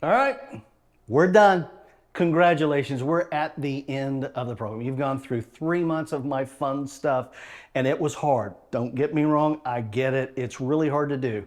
All right, we're done. Congratulations, we're at the end of the program. You've gone through 3 months of my fun stuff, and it was hard. Don't get me wrong, I get it. It's really hard to do.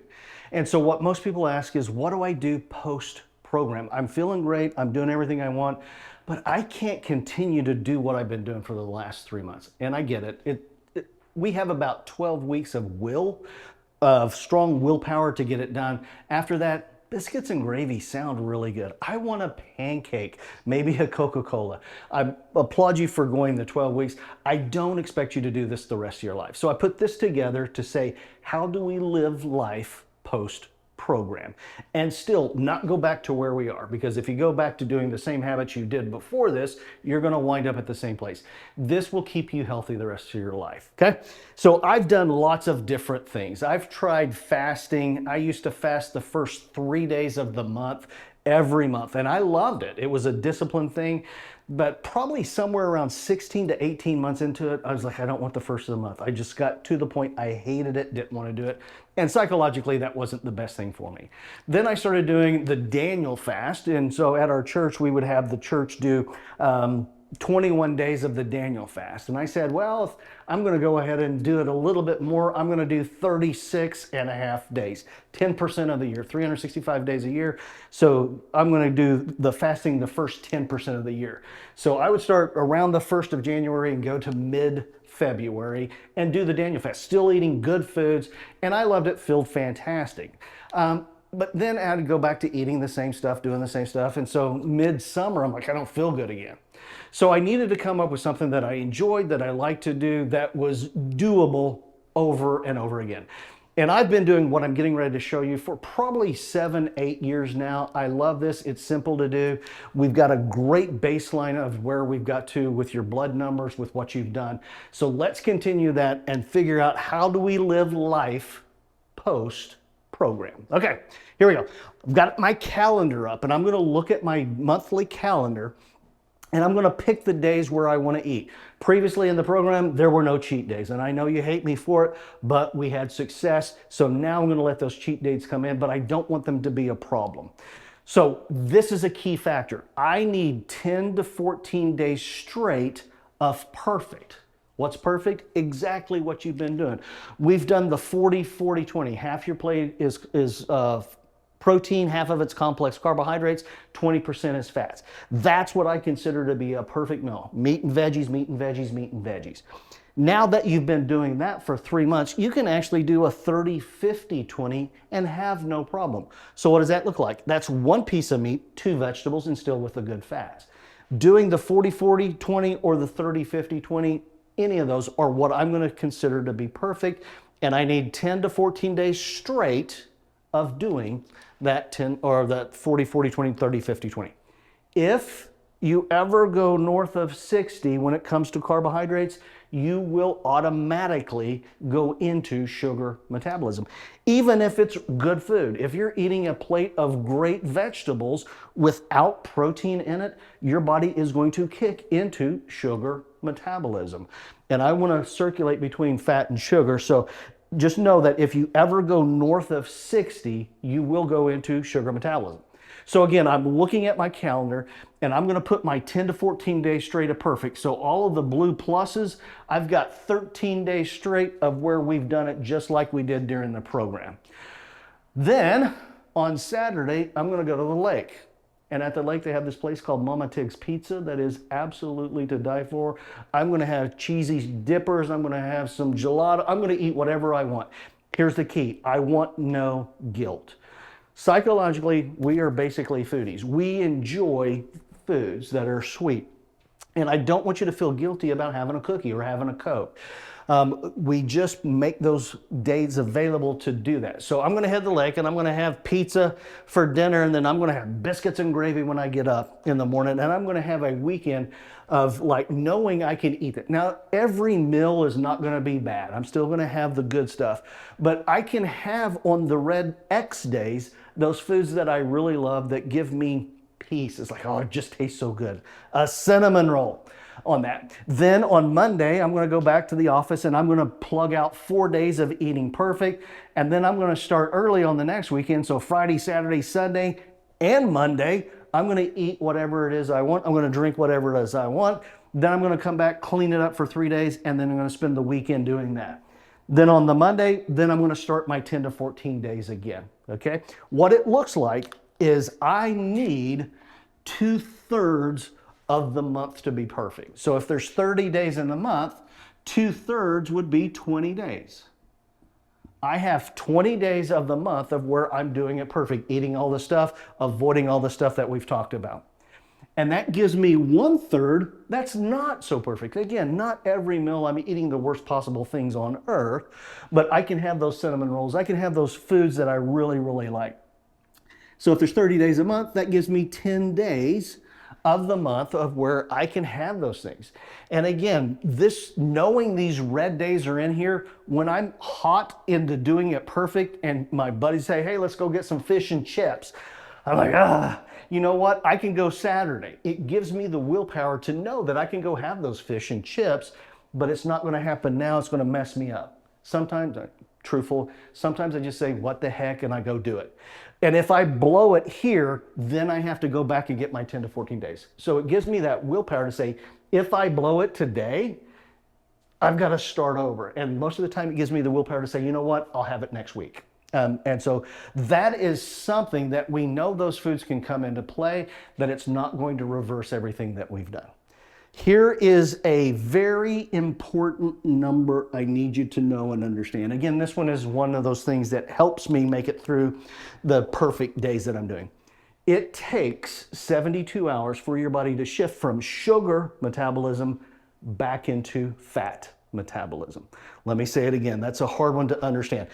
And so what most people ask is, what do I do post-program? I'm feeling great, I'm doing everything I want, but I can't continue to do what I've been doing for the last 3 months. And I get it. We have about 12 weeks of strong willpower to get it done. After that, biscuits and gravy sound really good. I want a pancake, maybe a Coca-Cola. I applaud you for going the 12 weeks. I don't expect you to do this the rest of your life. So I put this together to say, how do we live life post-program and still not go back to where we are? Because if you go back to doing the same habits you did before this, you're going to wind up at the same place. This will keep you healthy the rest of your life. Okay, so I've done lots of different things. I've tried fasting. I used to fast the first 3 days of the month every month, and I loved it. It was a discipline thing. But probably somewhere around 16 to 18 months into it, I was like, I don't want the first of the month. I just got to the point I hated it, didn't want to do it. And psychologically, that wasn't the best thing for me. Then I started doing the Daniel fast. And so at our church, we would have the church do 21 days of the Daniel fast. And I said, well, if I'm going to go ahead and do it a little bit more, I'm going to do 36 and a half days, 10% of the year, 365 days a year. So I'm going to do the fasting the first 10% of the year. So I would start around the 1st of January and go to mid-February and do the Daniel fast, still eating good foods. And I loved it, felt fantastic. But then I'd go back to eating the same stuff, doing the same stuff. And so midsummer, I'm like, I don't feel good again. So I needed to come up with something that I enjoyed, that I liked to do, that was doable over and over again. And I've been doing what I'm getting ready to show you for probably 7, 8 years now. I love this. It's simple to do. We've got a great baseline of where we've got to with your blood numbers, with what you've done. So let's continue that and figure out, how do we live life post-program? Okay, here we go. I've got my calendar up, and I'm going to look at my monthly calendar, and I'm going to pick the days where I want to eat. Previously in the program, there were no cheat days, and I know you hate me for it, but we had success. So now I'm going to let those cheat days come in, but I don't want them to be a problem. So this is a key factor. I need 10 to 14 days straight of perfect. What's perfect? Exactly what you've been doing. We've done the 40-40-20. Half your plate is protein, half of it's complex carbohydrates, 20% is fats. That's what I consider to be a perfect meal. Meat and veggies, meat and veggies, meat and veggies. Now that you've been doing that for 3 months, you can actually do a 30-50-20 and have no problem. So what does that look like? That's 1 piece of meat, 2 vegetables, and still with the good fats. Doing the 40-40-20 or the 30-50-20, any of those are what I'm going to consider to be perfect. And I need 10 to 14 days straight of doing that 10 or that 40-40-20, 30-50-20. If you ever go north of 60 when it comes to carbohydrates, you will automatically go into sugar metabolism. Even if it's good food. If you're eating a plate of great vegetables without protein in it, your body is going to kick into sugar metabolism. And I want to circulate between fat and sugar. So just know that if you ever go north of 60, you will go into sugar metabolism. So again, I'm looking at my calendar, and I'm going to put my 10 to 14 days straight of perfect. So all of the blue pluses, I've got 13 days straight of where we've done it just like we did during the program. Then on Saturday, I'm going to go to the lake. And at the lake, they have this place called Mama Tig's Pizza that is absolutely to die for. I'm going to have cheesy dippers. I'm going to have some gelato. I'm going to eat whatever I want. Here's the key. I want no guilt. Psychologically, we are basically foodies. We enjoy foods that are sweet. And I don't want you to feel guilty about having a cookie or having a Coke. We just make those days available to do that. So I'm going to head to the lake, and I'm going to have pizza for dinner, and then I'm going to have biscuits and gravy when I get up in the morning, and I'm going to have a weekend of like knowing I can eat it. Now, every meal is not going to be bad. I'm still going to have the good stuff, but I can have on the red X days those foods that I really love that give me peace. It's like, oh, it just tastes so good. A cinnamon roll on that. Then on Monday, I'm going to go back to the office, and I'm going to plug out 4 days of eating perfect. And then I'm going to start early on the next weekend. So Friday, Saturday, Sunday, And Monday, I'm going to eat whatever it is I want. I'm going to drink whatever it is I want. Then I'm going to come back, clean it up for 3 days, and then I'm going to spend the weekend doing that. Then on the Monday, then I'm going to start my 10 to 14 days again, okay? What it looks like is I need 2/3 of the month to be perfect. So if there's 30 days in the month, 2/3 would be 20 days. I have 20 days of the month of where I'm doing it perfect, eating all the stuff, avoiding all the stuff that we've talked about. And that gives me 1/3 that's not so perfect. Again, not every meal I'm eating the worst possible things on earth, but I can have those cinnamon rolls. I can have those foods that I really, really like. So if there's 30 days a month, that gives me 10 days of the month of where I can have those things. And again, this knowing these red days are in here, when I'm hot into doing it perfect and my buddies say, hey, let's go get some fish and chips, I'm like, you know what? I can go Saturday. It gives me the willpower to know that I can go have those fish and chips, but it's not going to happen now. It's going to mess me up. Sometimes, truthful, sometimes I just say, what the heck, and I go do it. And if I blow it here, then I have to go back and get my 10 to 14 days. So it gives me that willpower to say, if I blow it today, I've got to start over. And most of the time it gives me the willpower to say, you know what, I'll have it next week. And so that is something that we know those foods can come into play, that it's not going to reverse everything that we've done. Here is a very important number I need you to know and understand. Again, this one is one of those things that helps me make it through the perfect days that I'm doing. It takes 72 hours for your body to shift from sugar metabolism back into fat metabolism. Let me say it again. That's a hard one to understand.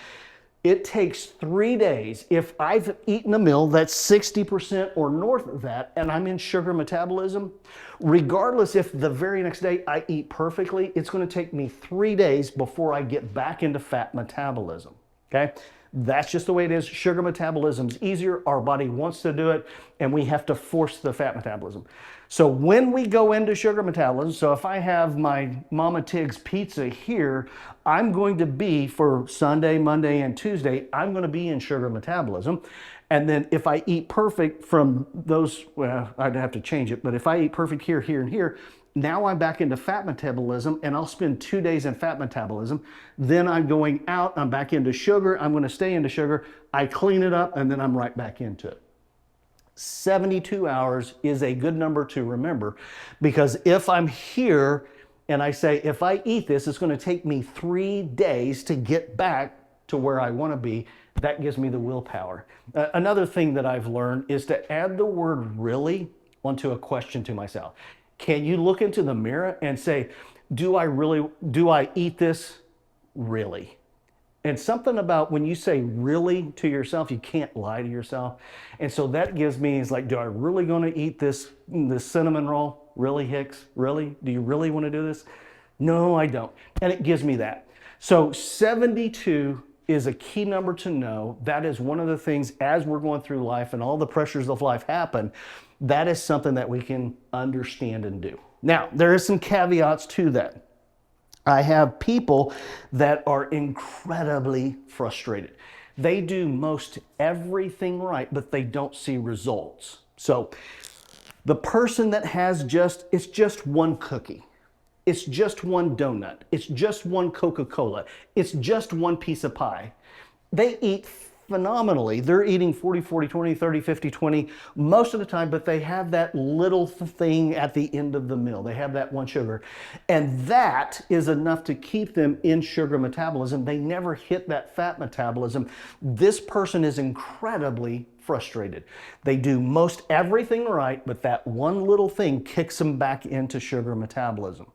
It takes 3 days. If I've eaten a meal that's 60% or north of that and I'm in sugar metabolism, regardless if the very next day I eat perfectly, it's going to take me 3 days before I get back into fat metabolism. Okay? That's just the way it is. Sugar metabolism's easier. Our body wants to do it, and we have to force the fat metabolism. So when we go into sugar metabolism, so if I have my Mama Tig's pizza here, I'm going to be, for Sunday, Monday, and Tuesday, I'm going to be in sugar metabolism. And then if I eat perfect from those, well, I'd have to change it, but if I eat perfect here, here, and here, now I'm back into fat metabolism, and I'll spend 2 days in fat metabolism. Then I'm going out, I'm back into sugar, I'm going to stay into sugar, I clean it up, and then I'm right back into it. 72 hours is a good number to remember, because if I'm here and I say, if I eat this, it's going to take me 3 days to get back to where I want to be, that gives me the willpower. Another thing that I've learned is to add the word really onto a question to myself. Can you look into the mirror and say, do I eat this really? And something about when you say really to yourself, you can't lie to yourself. And so that gives me, it's like, do I really going to eat this cinnamon roll? Really, Hicks? Really? Do you really want to do this? No, I don't. And it gives me that. So 72 is a key number to know. That is one of the things as we're going through life and all the pressures of life happen, that is something that we can understand and do. Now, there is some caveats to that. I have people that are incredibly frustrated. They do most everything right, but they don't see results. So the person that has it's just one cookie. It's just one donut. It's just one Coca-Cola. It's just one piece of pie. They eat phenomenally. They're eating 40, 40, 20, 30, 50, 20 most of the time, but they have that little thing at the end of the meal. They have that one sugar. And that is enough to keep them in sugar metabolism. They never hit that fat metabolism. This person is incredibly frustrated. They do most everything right, but that one little thing kicks them back into sugar metabolism.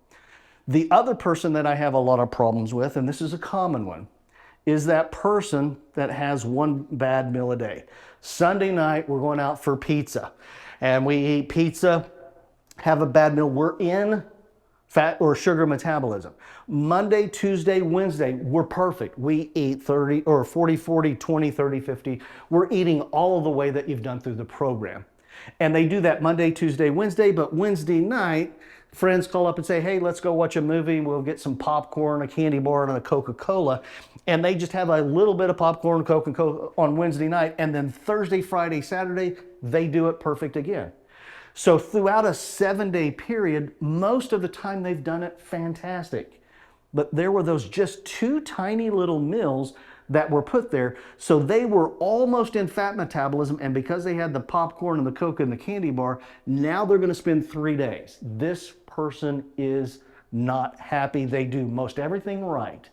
The other person that I have a lot of problems with, and this is a common one, is that person that has one bad meal a day. Sunday night, we're going out for pizza, and we eat pizza, have a bad meal. We're in fat or sugar metabolism. Monday, Tuesday, Wednesday, we're perfect. We eat 30 or 40, 40, 20, 30, 50. We're eating all of the way that you've done through the program. And they do that Monday, Tuesday, Wednesday, but Wednesday night, Friends call up and say, hey, let's go watch a movie. We'll get some popcorn, a candy bar, and a Coca-Cola. And they just have a little bit of popcorn, Coke, and Coke on Wednesday night. And then Thursday, Friday, Saturday, they do it perfect again. So throughout a 7-day period, most of the time they've done it fantastic. But there were those just 2 tiny little meals that were put there. So they were almost in fat metabolism. And because they had the popcorn and the Coke and the candy bar, now they're going to spend 3 days. This person is not happy. They do most everything right,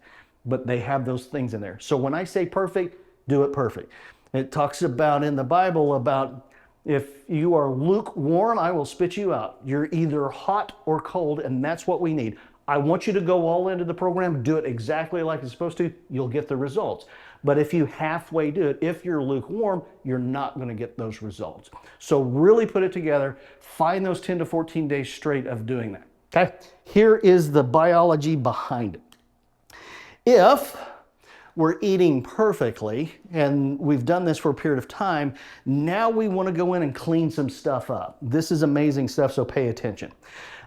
but they have those things in there. So when I say perfect, do it perfect. It talks about in the Bible about if you are lukewarm, I will spit you out. You're either hot or cold, and that's what we need. I want you to go all into the program, do it exactly like it's supposed to, you'll get the results. But if you halfway do it, if you're lukewarm, you're not going to get those results. So really put it together, find those 10 to 14 days straight of doing that. Okay, here is the biology behind it. If we're eating perfectly, and we've done this for a period of time, now we want to go in and clean some stuff up. This is amazing stuff, so pay attention.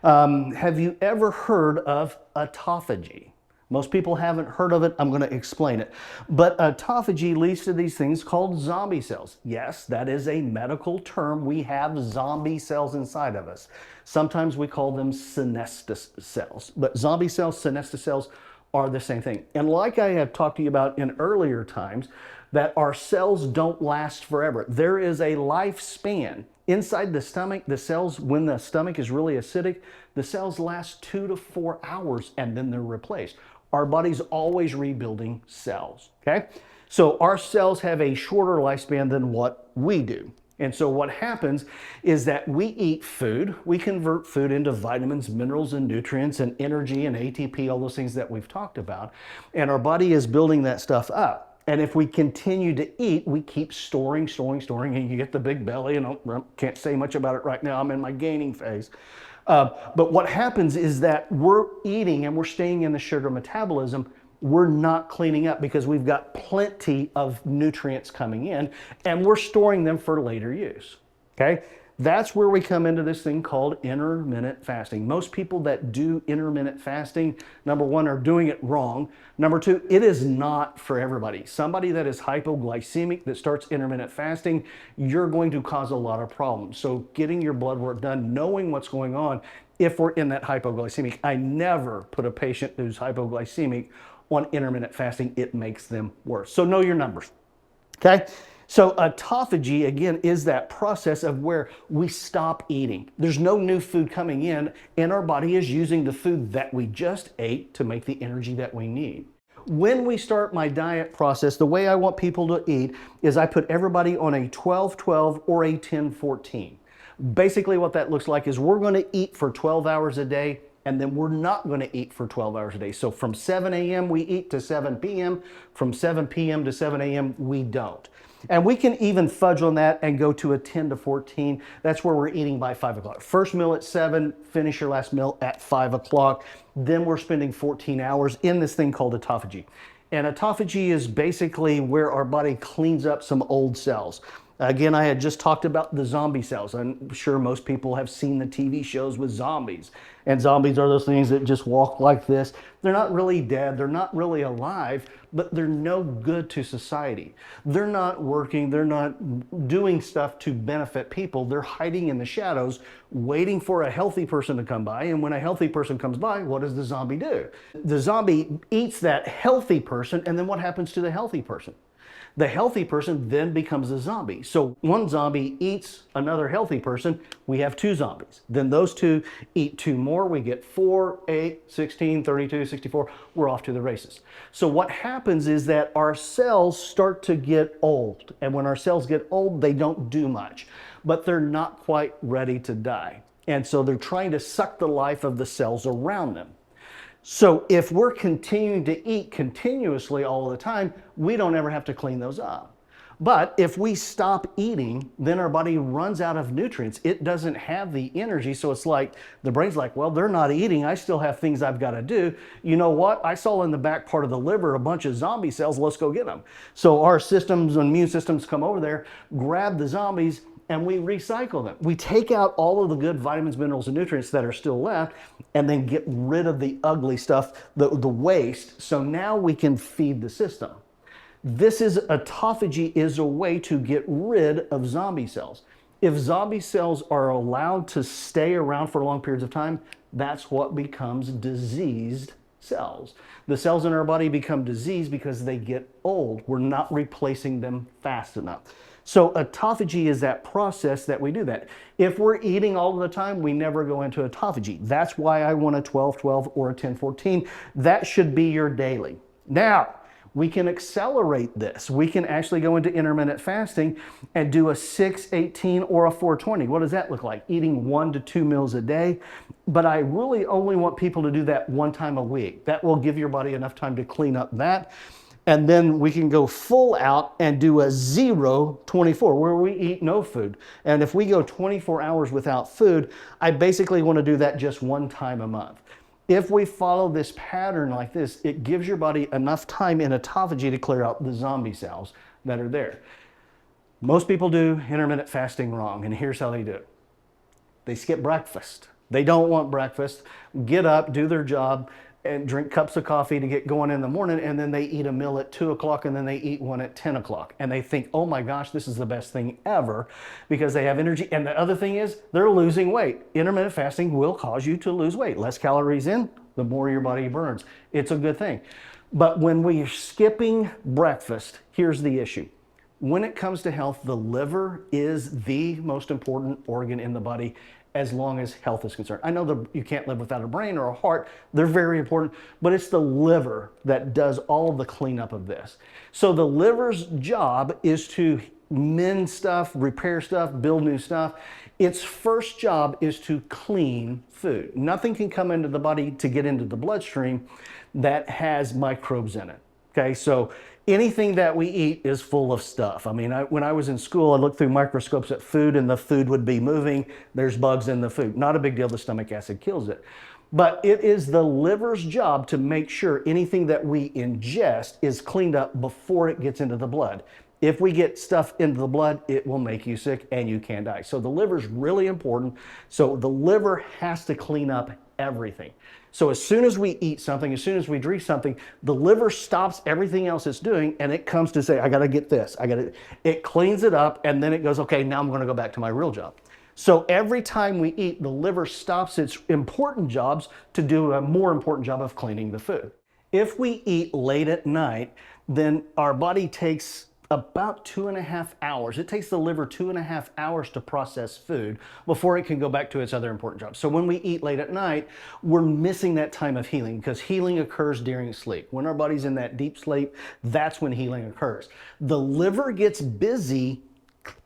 Have you ever heard of autophagy? Most people haven't heard of it. I'm going to explain it. But autophagy leads to these things called zombie cells. Yes, that is a medical term. We have zombie cells inside of us. Sometimes we call them senescent cells. But zombie cells, senescent cells are the same thing. And like I have talked to you about in earlier times, that our cells don't last forever. There is a lifespan. Inside the stomach, the cells, when the stomach is really acidic, the cells last 2 to 4 hours and then they're replaced. Our body's always rebuilding cells, okay? So our cells have a shorter lifespan than what we do. And so what happens is that we eat food, we convert food into vitamins, minerals, and nutrients, and energy, and ATP, all those things that we've talked about, and our body is building that stuff up. And if we continue to eat, we keep storing, and you get the big belly, and I can't say much about it right now, I'm in my gaining phase. But what happens is that we're eating and we're staying in the sugar metabolism, we're not cleaning up because we've got plenty of nutrients coming in and we're storing them for later use, okay? That's where we come into this thing called intermittent fasting. Most people that do intermittent fasting, number one, are doing it wrong. Number two, it is not for everybody. Somebody that is hypoglycemic that starts intermittent fasting, you're going to cause a lot of problems. So getting your blood work done, knowing what's going on if we're in that hypoglycemic. I never put a patient who's hypoglycemic on intermittent fasting. It makes them worse. So know your numbers, okay? So autophagy, again, is that process of where we stop eating. There's no new food coming in, and our body is using the food that we just ate to make the energy that we need. When we start my diet process, the way I want people to eat is I put everybody on a 12-12 or a 10-14. Basically what that looks like is we're going to eat for 12 hours a day, and then we're not going to eat for 12 hours a day. So from 7 a.m. we eat to 7 p.m., from 7 p.m. to 7 a.m. we don't. And we can even fudge on that and go to a 10 to 14. That's where we're eating by 5 o'clock. First meal at 7, finish your last meal at 5 o'clock. Then we're spending 14 hours in this thing called autophagy. And autophagy is basically where our body cleans up some old cells. Again, I had just talked about the zombie cells. I'm sure most people have seen the TV shows with zombies. And zombies are those things that just walk like this. They're not really dead, they're not really alive, but they're no good to society. They're not working, they're not doing stuff to benefit people. They're hiding in the shadows, waiting for a healthy person to come by. And when a healthy person comes by, what does the zombie do? The zombie eats that healthy person, and then what happens to the healthy person? The healthy person then becomes a zombie. So one zombie eats another healthy person, we have 2 zombies. Then those 2 eat 2 more, we get 4, 8, 16, 32, 64, we're off to the races. So what happens is that our cells start to get old. And when our cells get old, they don't do much, but they're not quite ready to die. And so they're trying to suck the life of the cells around them. So if we're continuing to eat continuously all the time, we don't ever have to clean those up. But if we stop eating, then our body runs out of nutrients. It doesn't have the energy. So it's like, the brain's like, well, they're not eating. I still have things I've got to do. You know what? I saw in the back part of the liver a bunch of zombie cells. Let's go get them. So our systems and immune systems come over there, grab the zombies, and we recycle them. We take out all of the good vitamins, minerals, and nutrients that are still left, and then get rid of the ugly stuff, the waste, so now we can feed the system. Autophagy is a way to get rid of zombie cells. If zombie cells are allowed to stay around for long periods of time, that's what becomes diseased cells. The cells in our body become diseased because they get old. We're not replacing them fast enough. So autophagy is that process that we do that. If we're eating all of the time, we never go into autophagy. That's why I want a 12-12 or a 10-14. That should be your daily. Now, we can accelerate this. We can actually go into intermittent fasting and do a 6-18 or a 4-20. What does that look like? Eating 1 to 2 meals a day. But I really only want people to do that one time a week. That will give your body enough time to clean up that. And then we can go full out and do a 0-24 where we eat no food. And if we go 24 hours without food, I basically want to do that just one time a month. If we follow this pattern like this, it gives your body enough time in autophagy to clear out the zombie cells that are there. Most people do intermittent fasting wrong, and here's how they do it. They skip breakfast. They don't want breakfast, get up, do their job, and drink cups of coffee to get going in the morning, and then they eat a meal at 2 o'clock, and then they eat one at 10 o'clock. And they think, oh my gosh, this is the best thing ever because they have energy. And the other thing is they're losing weight. Intermittent fasting will cause you to lose weight. Less calories in, the more your body burns. It's a good thing. But when we're skipping breakfast, here's the issue. When it comes to health, the liver is the most important organ in the body as long as health is concerned. I know that you can't live without a brain or a heart. They're very important, but it's the liver that does all of the cleanup of this. So the liver's job is to mend stuff, repair stuff, build new stuff. Its first job is to clean food. Nothing can come into the body to get into the bloodstream that has microbes in it. Okay, so anything that we eat is full of stuff. I mean, when I was in school, I looked through microscopes at food and the food would be moving. There's bugs in the food. Not a big deal. The stomach acid kills it. But it is the liver's job to make sure anything that we ingest is cleaned up before it gets into the blood. If we get stuff into the blood, it will make you sick and you can die. So the liver's really important. So the liver has to clean up everything. So as soon as we eat something, as soon as we drink something, the liver stops everything else it's doing and it comes to say, I got to get this. It cleans it up and then it goes, okay, now I'm going to go back to my real job. So every time we eat, the liver stops its important jobs to do a more important job of cleaning the food. If we eat late at night, then our body takes about 2.5 hours. It takes the liver 2.5 hours to process food before it can go back to its other important jobs. So when we eat late at night, we're missing that time of healing because healing occurs during sleep. When our body's in that deep sleep, that's when healing occurs. The liver gets busy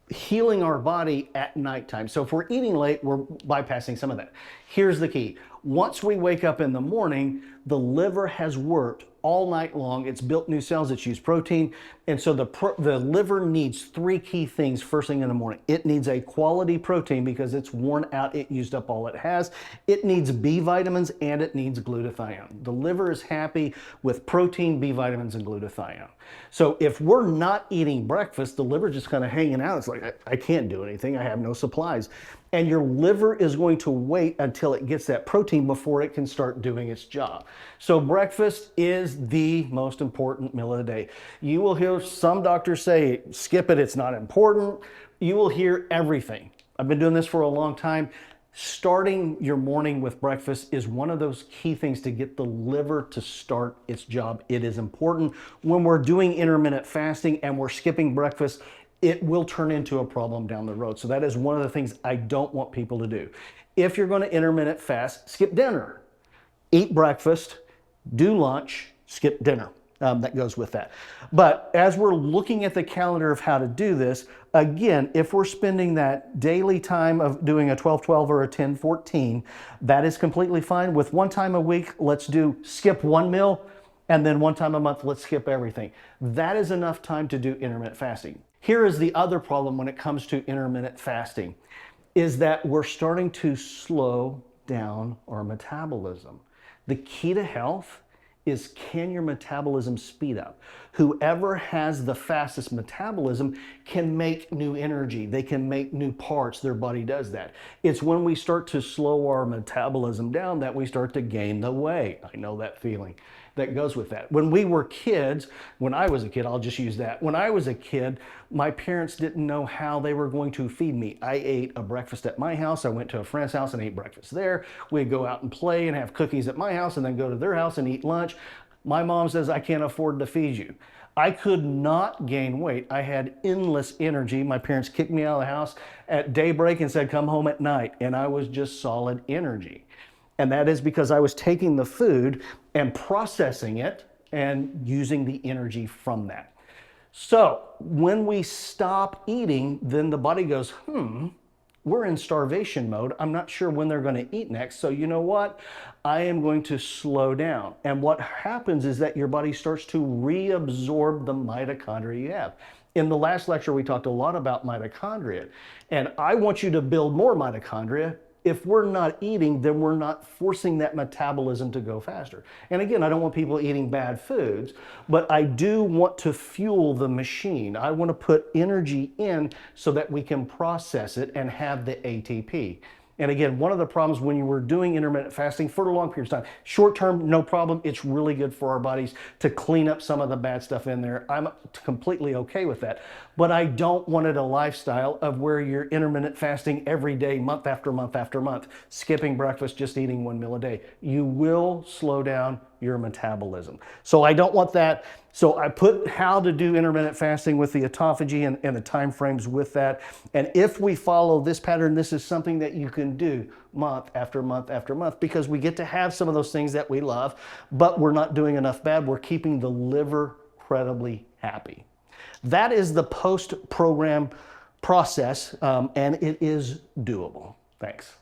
healing our body at nighttime. So if we're eating late, we're bypassing some of that. Here's the key. Once we wake up in the morning, the liver has worked all night long. It's built new cells, it's used protein. And so the liver needs 3 key things first thing in the morning. It needs a quality protein because it's worn out, it used up all it has. It needs B vitamins and it needs glutathione. The liver is happy with protein, B vitamins, and glutathione. So if we're not eating breakfast, the liver's just kind of hanging out. It's like, I can't do anything, I have no supplies. And your liver is going to wait until it gets that protein before it can start doing its job. So breakfast is the most important meal of the day. You will hear some doctors say, skip it, it's not important. You will hear everything. I've been doing this for a long time. Starting your morning with breakfast is one of those key things to get the liver to start its job. It is important. When we're doing intermittent fasting and we're skipping breakfast, it will turn into a problem down the road. So that is one of the things I don't want people to do. If you're going to intermittent fast, skip dinner. Eat breakfast, do lunch, skip dinner. That goes with that. But as we're looking at the calendar of how to do this, again, if we're spending that daily time of doing a 12-12 or a 10-14, that is completely fine. With one time a week, let's do skip one meal, and then one time a month, let's skip everything. That is enough time to do intermittent fasting. Here is the other problem when it comes to intermittent fasting, is that we're starting to slow down our metabolism. The key to health is, can your metabolism speed up? Whoever has the fastest metabolism can make new energy. They can make new parts. Their body does that. It's when we start to slow our metabolism down that we start to gain the weight. I know that feeling that goes with that. When we were kids, when I was a kid, I'll just use that. When I was a kid, my parents didn't know how they were going to feed me. I ate a breakfast at my house. I went to a friend's house and ate breakfast there. We'd go out and play and have cookies at my house and then go to their house and eat lunch. My mom says, I can't afford to feed you. I could not gain weight. I had endless energy. My parents kicked me out of the house at daybreak and said, come home at night. And I was just solid energy. And that is because I was taking the food and processing it and using the energy from that. So when we stop eating, then the body goes, we're in starvation mode. I'm not sure when they're going to eat next. So you know what? I am going to slow down. And what happens is that your body starts to reabsorb the mitochondria you have. In the last lecture, we talked a lot about mitochondria. And I want you to build more mitochondria. If we're not eating, then we're not forcing that metabolism to go faster. And again, I don't want people eating bad foods, but I do want to fuel the machine. I want to put energy in so that we can process it and have the ATP. And again, one of the problems when you were doing intermittent fasting for a long period of time, short term, no problem. It's really good for our bodies to clean up some of the bad stuff in there. I'm completely okay with that. But I don't want it a lifestyle of where you're intermittent fasting every day, month after month after month, skipping breakfast, just eating 1 meal a day. You will slow down your metabolism. So I don't want that. So I put how to do intermittent fasting with the autophagy and the time frames with that. And if we follow this pattern, this is something that you can do month after month after month, because we get to have some of those things that we love, but we're not doing enough bad. We're keeping the liver incredibly happy. That is the post-program process, and it is doable. Thanks.